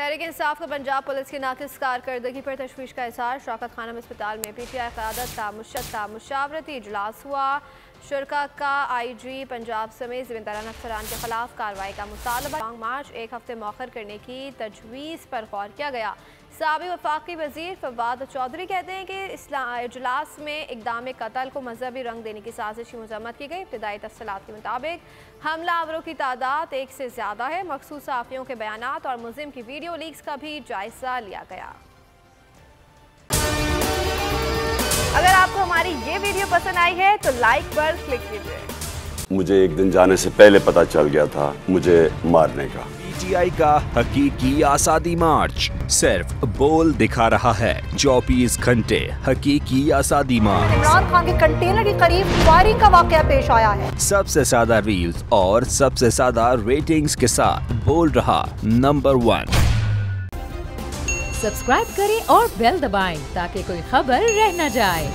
तहरीक इंसाफ को पंजाब पुलिस की नाकिस कारकर्दगी पर तशवीश का इज़हार। शौकत खानम अस्पताल में PTI क़यादत का मुशावरती इजलास हुआ। शुरा का IG पंजाब समेत ज़िम्मेदारान अफसरान के खिलाफ कार्रवाई का मुतालबा। लॉन्ग मार्च 1 हफ्ते मौखर करने की तजवीज़ पर गौर किया गया। साबिक़ वफाकी वज़ीर फवाद चौधरी कहते हैं कि इजलास में इक़दाम कत्ल को मजहबी रंग देने की साजिश की मज़म्मत की गई। इब्तदाई तफ़सीलात के मुताबिक हमलावरों की तादाद 1 से ज़्यादा है। मखसूस सहाफ़ियों के बयानात और मुलज़िम की वीडियो लीक्स का भी जायज़ा लिया गया। अगर आपको हमारी ये वीडियो पसंद आई है तो लाइक पर क्लिक कीजिए। मुझे एक दिन जाने से पहले पता चल गया था मुझे मारने का। PTI का हकीकी आज़ादी मार्च सिर्फ बोल दिखा रहा है। 24 घंटे हकीकी आज़ादी मार्च। इमरान खान के कंटेनर के करीब फायरिंग का वाकया पेश आया है। सबसे ज्यादा रील्स और सबसे ज्यादा रेटिंग्स के साथ बोल रहा नंबर 1। सब्सक्राइब करें और बेल दबाएं ताकि कोई खबर रह न जाए।